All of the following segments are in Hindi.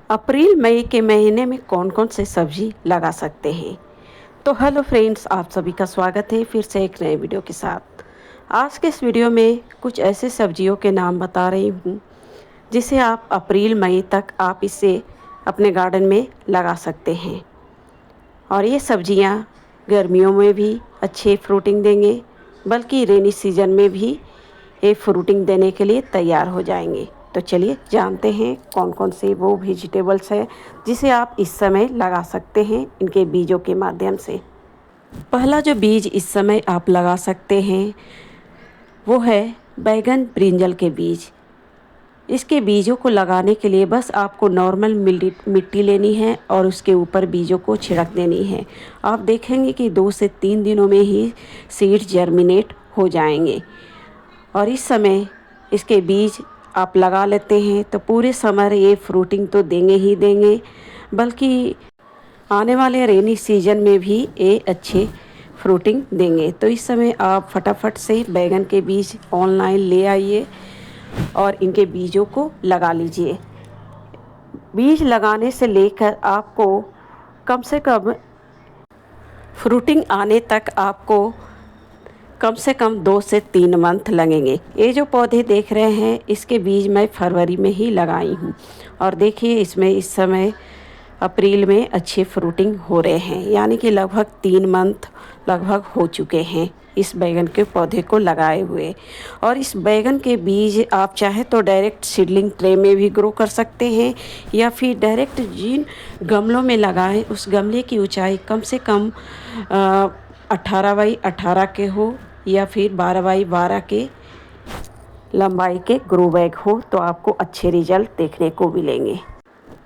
अप्रैल मई के महीने में कौन कौन से सब्जी लगा सकते हैं। तो हेलो फ्रेंड्स, आप सभी का स्वागत है फिर से एक नए वीडियो के साथ। आज के इस वीडियो में कुछ ऐसे सब्जियों के नाम बता रही हूँ जिसे आप अप्रैल मई तक आप इसे अपने गार्डन में लगा सकते हैं। और ये सब्जियाँ गर्मियों में भी अच्छे फ्रूटिंग देंगे, बल्कि रेनी सीजन में भी ये फ्रूटिंग देने के लिए तैयार हो जाएंगे। तो चलिए जानते हैं कौन कौन से वो वेजिटेबल्स हैं जिसे आप इस समय लगा सकते हैं इनके बीजों के माध्यम से। पहला जो बीज इस समय आप लगा सकते हैं वो है बैगन ब्रिंजल के बीज। इसके बीजों को लगाने के लिए बस आपको नॉर्मल मिट्टी लेनी है और उसके ऊपर बीजों को छिड़क देनी है। आप देखेंगे कि 2 से 3 दिनों में ही सीड्स जर्मिनेट हो जाएंगे। और इस समय इसके बीज आप लगा लेते हैं तो पूरे समर ये फ्रूटिंग तो देंगे ही देंगे, बल्कि आने वाले रेनी सीजन में भी ये अच्छे फ्रूटिंग देंगे। तो इस समय आप फटाफट से बैगन के बीज ऑनलाइन ले आइए और इनके बीजों को लगा लीजिए। बीज लगाने से लेकर आपको कम से कम फ्रूटिंग आने तक आपको कम से कम 2 से 3 मंथ लगेंगे। ये जो पौधे देख रहे हैं इसके बीज मैं फरवरी में ही लगाई हूँ और देखिए इसमें इस समय अप्रैल में अच्छे फ्रूटिंग हो रहे हैं, यानी कि लगभग 3 मंथ लगभग हो चुके हैं इस बैगन के पौधे को लगाए हुए। और इस बैगन के बीज आप चाहे तो डायरेक्ट सीडलिंग ट्रे में भी ग्रो कर सकते हैं या फिर डायरेक्ट जिन गमलों में लगाएं उस गमले की ऊंचाई कम से कम 18 बाई 18 के हो या फिर 12 बाई 12 के लंबाई के ग्रो बैग हो, तो आपको अच्छे रिजल्ट देखने को मिलेंगे।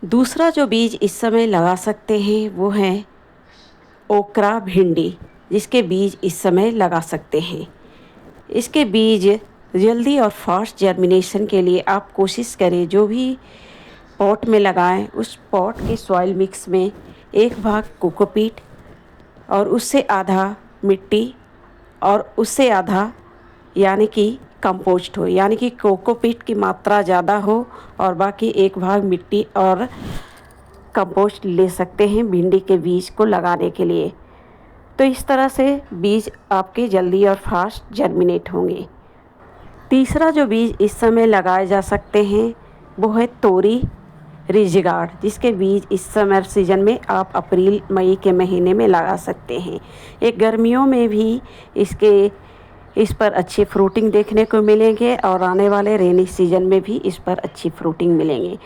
दूसरा जो बीज इस समय लगा सकते हैं वो है ओकरा भिंडी, जिसके बीज इस समय लगा सकते हैं। इसके बीज जल्दी और फास्ट जर्मिनेशन के लिए आप कोशिश करें जो भी पॉट में लगाएं उस पॉट के सॉइल मिक्स में 1 भाग कोकोपीट और उससे आधा मिट्टी और उससे आधा यानी कि कंपोस्ट हो, यानी कि कोकोपीट की मात्रा ज़्यादा हो और बाकी 1 भाग मिट्टी और कंपोस्ट ले सकते हैं भिंडी के बीज को लगाने के लिए। तो इस तरह से बीज आपके जल्दी और फास्ट जर्मिनेट होंगे। तीसरा जो बीज इस समय लगाए जा सकते हैं वो है तोरी रिजगार्ड, जिसके बीज इस समर सीजन में आप अप्रैल मई के महीने में लगा सकते हैं। एक गर्मियों में भी इस पर अच्छी फ्रूटिंग देखने को मिलेंगे और आने वाले रेनी सीजन में भी इस पर अच्छी फ्रूटिंग मिलेंगे।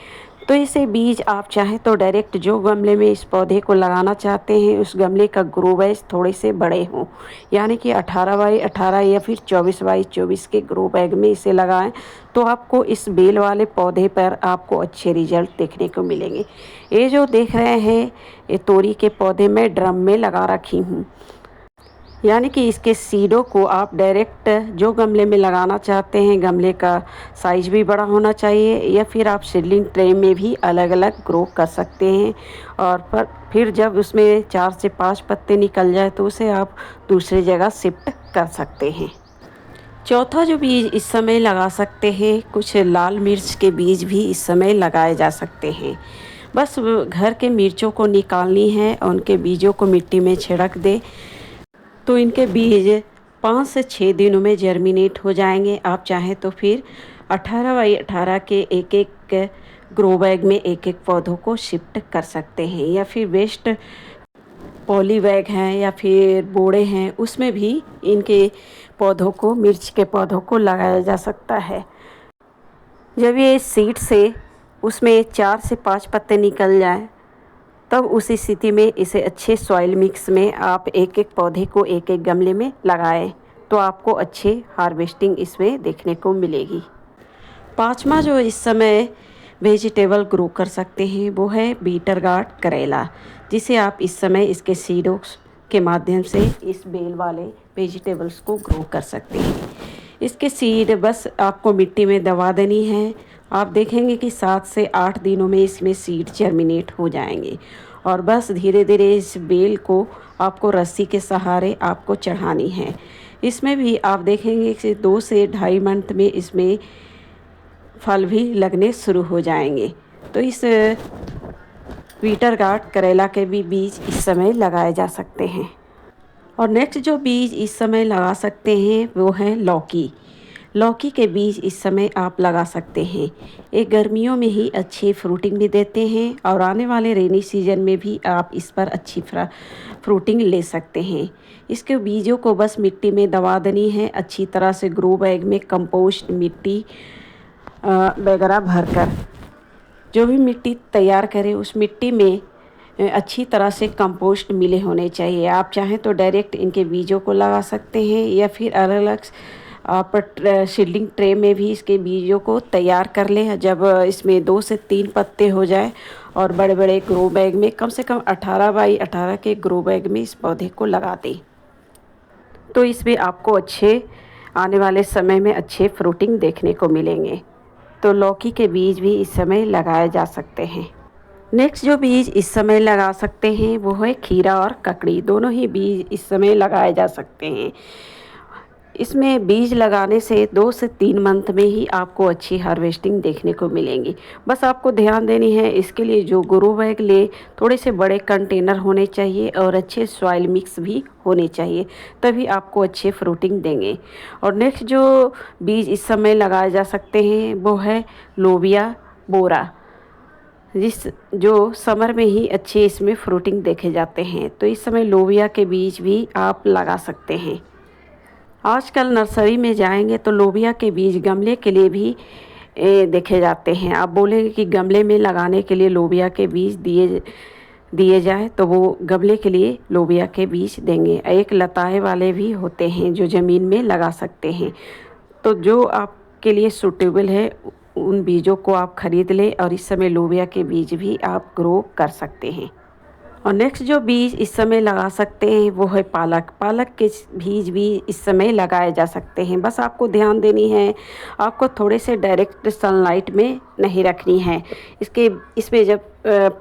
तो इसे बीज आप चाहें तो डायरेक्ट जो गमले में इस पौधे को लगाना चाहते हैं उस गमले का ग्रो बैग थोड़े से बड़े हों, यानी कि 18 बाई 18 या फिर 24 बाई 24 के ग्रो बैग में इसे लगाएं, तो आपको इस बेल वाले पौधे पर आपको अच्छे रिजल्ट देखने को मिलेंगे। ये जो देख रहे हैं ये तोरी के पौधे मैं ड्रम में लगा रखी हूँ, यानी कि इसके सीडों को आप डायरेक्ट जो गमले में लगाना चाहते हैं गमले का साइज भी बड़ा होना चाहिए या फिर आप सीडलिंग ट्रे में भी अलग अलग ग्रो कर सकते हैं। और फिर जब उसमें 4 से 5 पत्ते निकल जाए तो उसे आप दूसरी जगह शिफ्ट कर सकते हैं। चौथा जो बीज इस समय लगा सकते हैं, कुछ लाल मिर्च के बीज भी इस समय लगाए जा सकते हैं। बस घर के मिर्चों को निकालनी है और उनके बीजों को मिट्टी में छिड़क दे तो इनके बीज 5 से 6 दिनों में जर्मिनेट हो जाएंगे। आप चाहें तो फिर 18 बाई 18 के एक ग्रो बैग में एक पौधों को शिफ्ट कर सकते हैं या फिर वेस्ट पॉली बैग हैं या फिर बोड़े हैं उसमें भी इनके पौधों को मिर्च के पौधों को लगाया जा सकता है। जब ये सीड से उसमें 4 से 5 पत्ते निकल जाएं तब उस स्थिति में इसे अच्छे सॉइल मिक्स में आप एक पौधे को एक गमले में लगाएं तो आपको अच्छे हार्वेस्टिंग इसमें देखने को मिलेगी। पांचवा जो इस समय वेजिटेबल ग्रो कर सकते हैं वो है बीटर गार्ड करेला, जिसे आप इस समय इसके सीडों के माध्यम से इस बेल वाले वेजिटेबल्स को ग्रो कर सकते हैं। इसके सीड बस आपको मिट्टी में दबा देनी है। आप देखेंगे कि 7 से 8 दिनों में इसमें सीड जर्मिनेट हो जाएंगे और बस धीरे धीरे इस बेल को आपको रस्सी के सहारे आपको चढ़ानी है। इसमें भी आप देखेंगे कि 2 से 2.5 मंथ में इसमें फल भी लगने शुरू हो जाएंगे। तो इस बीटर गार्ड करेला के भी बीज इस समय लगाए जा सकते हैं। और नेक्स्ट जो बीज इस समय लगा सकते हैं वो है लौकी। लौकी के बीज इस समय आप लगा सकते हैं। ये गर्मियों में ही अच्छी फ्रूटिंग भी देते हैं और आने वाले रेनी सीजन में भी आप इस पर अच्छी फ्रूटिंग ले सकते हैं। इसके बीजों को बस मिट्टी में दबा देनी है अच्छी तरह से, ग्रो बैग में कंपोस्ट मिट्टी वगैरह भरकर। जो भी मिट्टी तैयार करें उस मिट्टी में अच्छी तरह से कंपोस्ट मिले होने चाहिए। आप चाहें तो डायरेक्ट इनके बीजों को लगा सकते हैं या फिर अलग अलग आप सीडलिंग ट्रे में भी इसके बीजों को तैयार कर लें। जब इसमें 2 से 3 पत्ते हो जाए और बड़े बड़े ग्रो बैग में कम से कम 18 बाई 18 के ग्रो बैग में इस पौधे को लगा दें, तो इसमें आपको अच्छे आने वाले समय में अच्छे फ्रूटिंग देखने को मिलेंगे। तो लौकी के बीज भी इस समय लगाए जा सकते हैं। नेक्स्ट जो बीज इस समय लगा सकते हैं वो है खीरा और ककड़ी। दोनों ही बीज इस समय लगाए जा सकते हैं। इसमें बीज लगाने से 2 से 3 मंथ में ही आपको अच्छी हार्वेस्टिंग देखने को मिलेंगी। बस आपको ध्यान देनी है, इसके लिए जो ग्रो बैग ले थोड़े से बड़े कंटेनर होने चाहिए और अच्छे सॉइल मिक्स भी होने चाहिए, तभी आपको अच्छे फ्रूटिंग देंगे। और नेक्स्ट जो बीज इस समय लगाए जा सकते हैं वो है लोबिया बोरा, जो समर में ही अच्छे इसमें फ्रूटिंग देखे जाते हैं। तो इस समय लोबिया के बीज भी आप लगा सकते हैं। आजकल नर्सरी में जाएंगे तो लोबिया के बीज गमले के लिए भी देखे जाते हैं। आप बोलेंगे कि गमले में लगाने के लिए लोबिया के बीज दिए जाए तो वो गमले के लिए लोबिया के बीज देंगे। एक लताए वाले भी होते हैं जो ज़मीन में लगा सकते हैं। तो जो आपके लिए सूटेबल है उन बीजों को आप खरीद लें और इस समय लोबिया के बीज भी आप ग्रो कर सकते हैं। और नेक्स्ट जो बीज इस समय लगा सकते हैं वो है पालक। पालक के बीज भी इस समय लगाए जा सकते हैं। बस आपको ध्यान देनी है, आपको थोड़े से डायरेक्ट सनलाइट में नहीं रखनी है। इसमें जब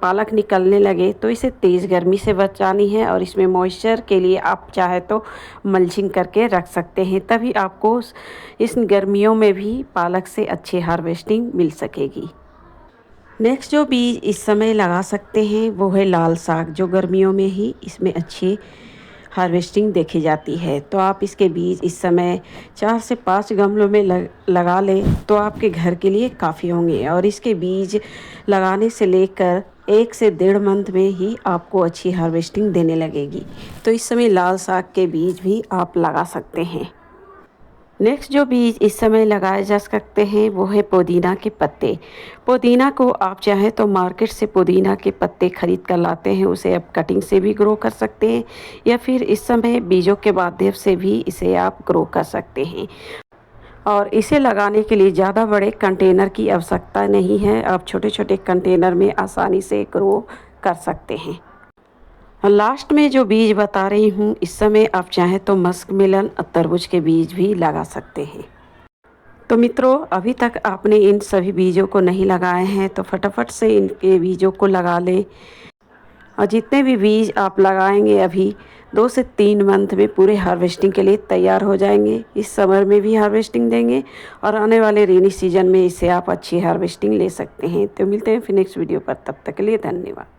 पालक निकलने लगे तो इसे तेज़ गर्मी से बचानी है और इसमें मॉइस्चर के लिए आप चाहे तो मल्चिंग करके रख सकते हैं, तभी आपको इस गर्मियों में भी पालक से अच्छी हार्वेस्टिंग मिल सकेगी। नेक्स्ट जो बीज इस समय लगा सकते हैं वो है लाल साग, जो गर्मियों में ही इसमें अच्छी हार्वेस्टिंग देखी जाती है। तो आप इसके बीज इस समय 4 से 5 गमलों में लगा लें तो आपके घर के लिए काफ़ी होंगे। और इसके बीज लगाने से लेकर 1 से 1.5 मंथ में ही आपको अच्छी हार्वेस्टिंग देने लगेगी। तो इस समय लाल साग के बीज भी आप लगा सकते हैं। नेक्स्ट जो बीज इस समय लगाए जा सकते हैं वो है पुदीना के पत्ते। पुदीना को आप चाहें तो मार्केट से पुदीना के पत्ते खरीद कर लाते हैं, उसे आप कटिंग से भी ग्रो कर सकते हैं या फिर इस समय बीजों के माध्यम से भी इसे आप ग्रो कर सकते हैं। और इसे लगाने के लिए ज़्यादा बड़े कंटेनर की आवश्यकता नहीं है, आप छोटे छोटे कंटेनर में आसानी से ग्रो कर सकते हैं। लास्ट में जो बीज बता रही हूँ इस समय आप चाहें तो मस्क मेलन और तरबूज के बीज भी लगा सकते हैं। तो मित्रों, अभी तक आपने इन सभी बीजों को नहीं लगाए हैं तो फटाफट से इनके बीजों को लगा लें। और जितने भी बीज आप लगाएंगे अभी 2 से 3 मंथ में पूरे हार्वेस्टिंग के लिए तैयार हो जाएंगे। इस समर में भी हार्वेस्टिंग देंगे और आने वाले रेनी सीजन में इसे आप अच्छी हार्वेस्टिंग ले सकते हैं। तो मिलते हैं फिर नेक्स्ट वीडियो पर, तब तक के लिए धन्यवाद।